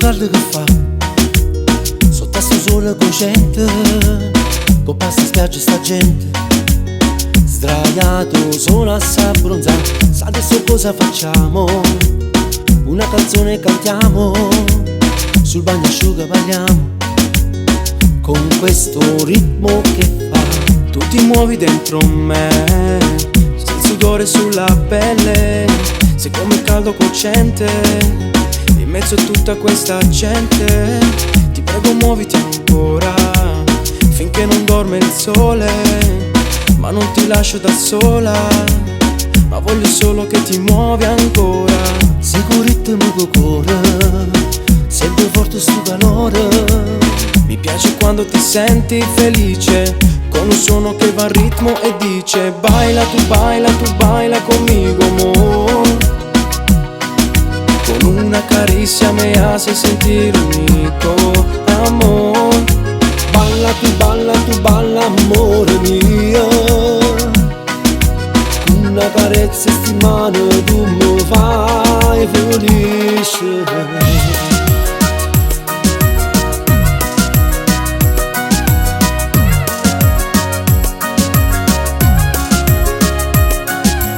caldo che fa, sotto sto sole cocente, con passa spiaggia sta gente, sdraiato solo a s'abbronzare. Sa adesso cosa facciamo? Una canzone cantiamo, sul bagnasciuga balliamo, con questo ritmo che fa. Tu ti muovi dentro me, il sudore sulla pelle, sei come il caldo cocente, in mezzo a tutta questa gente. Ti prego muoviti ancora, finché non dorme il sole, ma non ti lascio da sola, ma voglio solo che ti muovi ancora. Segui il ritmo che corre, sento forte sto calore. Mi piace quando ti senti felice, con un suono che va al ritmo e dice: baila, tu baila conmigo, amor. Con una carezza me hace sentir único, amor. Tu balla, amore mio. Con una carezza sti mani tu mi fai felice.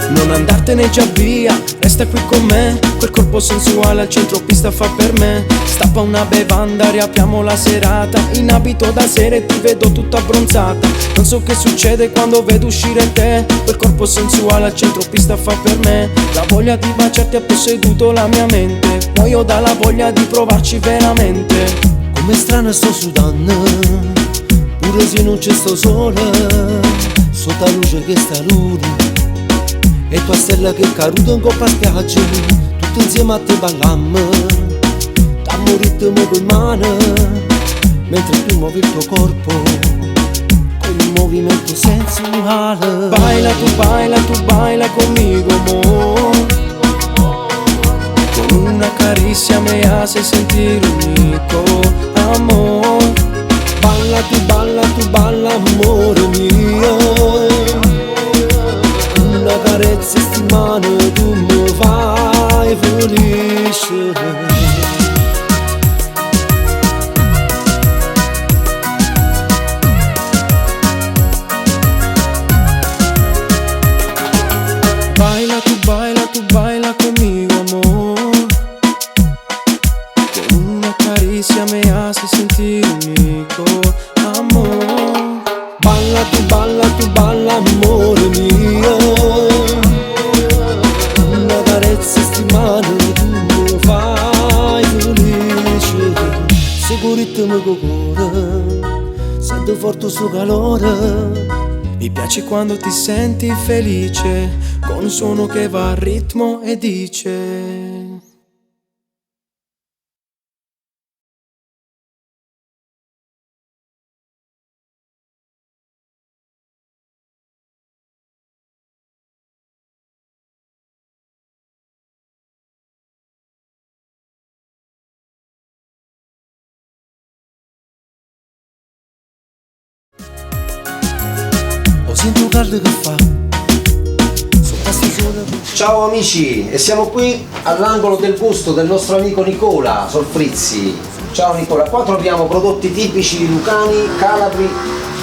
Non andartene già via, resta qui con me. Quel corpo sensuale al centro pista fa per me. Stappa una bevanda, riapriamo la serata. In abito da sera e ti vedo tutta abbronzata. Non so che succede quando vedo uscire te. Quel corpo sensuale al centro pista fa per me. La voglia di baciarti ha posseduto la mia mente. Muoio dalla voglia di provarci veramente. Come strano sto sudando, pure se non c'è sto sole, sotto la luce che sta luna. E tua stella che caduta in coppa spiaggia, tutti insieme a te ballammo, dammo ritmo con mano, mentre tu muovi il tuo corpo, con un movimento sensuale. Baila, tu baila conmigo, amor. Con una carezza me hace sentir único, amor. Tu balla, amore mio. Una carezza sti mani tu mi fai felice. Tu baila conmigo, amor. Con una carezza me hace sentir único, amor. Tu balla, amore mio. Una carezza sti mani tu mi fai felice. Segui il ritmo che corre, sento forte sto calore. Mi piace quando ti senti felice, con un suono che va al ritmo e dice: sento caldo che fa. Ciao amici, e siamo qui all'angolo del busto del nostro amico Nicola Solfrizzi. Ciao Nicola, qua troviamo prodotti tipici lucani, calabri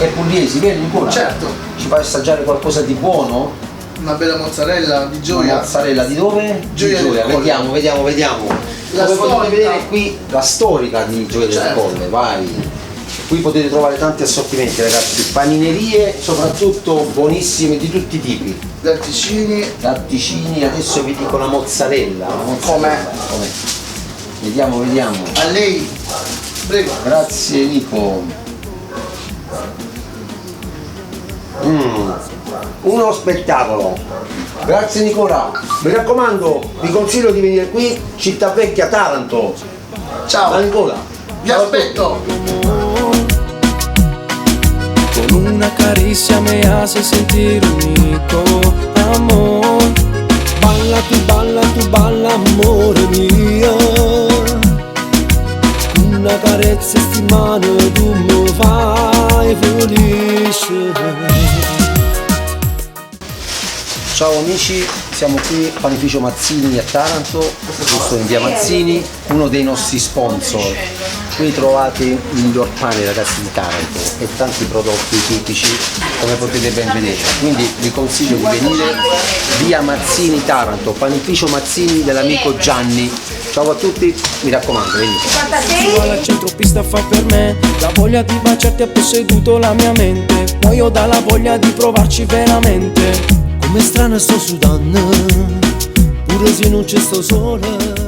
e pugliesi, vero Nicola? Certo. Ci fai assaggiare qualcosa di buono? Una bella mozzarella di Gioia. Una mozzarella di dove? Gioia di del Colle. Vediamo. La Come potete storica. vedere qui la storica di Gioia Certo. del Colle, vai. Qui potete trovare tanti assortimenti ragazzi, paninerie soprattutto buonissime di tutti i tipi. Latticini, adesso vi dico la mozzarella. Com'è? Vediamo. A lei, prego. Grazie Nico. Uno spettacolo. Grazie Nicola. Mi raccomando, vi consiglio di venire qui, Città Vecchia, Taranto. Ciao. Da Nicola. Vi aspetto. Con una carezza me hace sentir único, amor. Tu balla, amore mio. Con una carezza sti mani tu mi fai felice. Ciao amici, siamo qui a Panificio Mazzini a Taranto, giusto in via Mazzini, uno dei nostri sponsor. Qui trovate il miglior pane, ragazzi, di Taranto e tanti prodotti tipici, come potete ben vedere. Quindi vi consiglio di venire via Mazzini Taranto, Panificio Mazzini dell'amico Gianni. Ciao a tutti, mi raccomando, venite. Alla centropista fa per me, la voglia di baciarti ha posseduto la mia mente. Muoio dalla voglia di provarci veramente. Come strano sto sudando, pure se non c'è sto sole.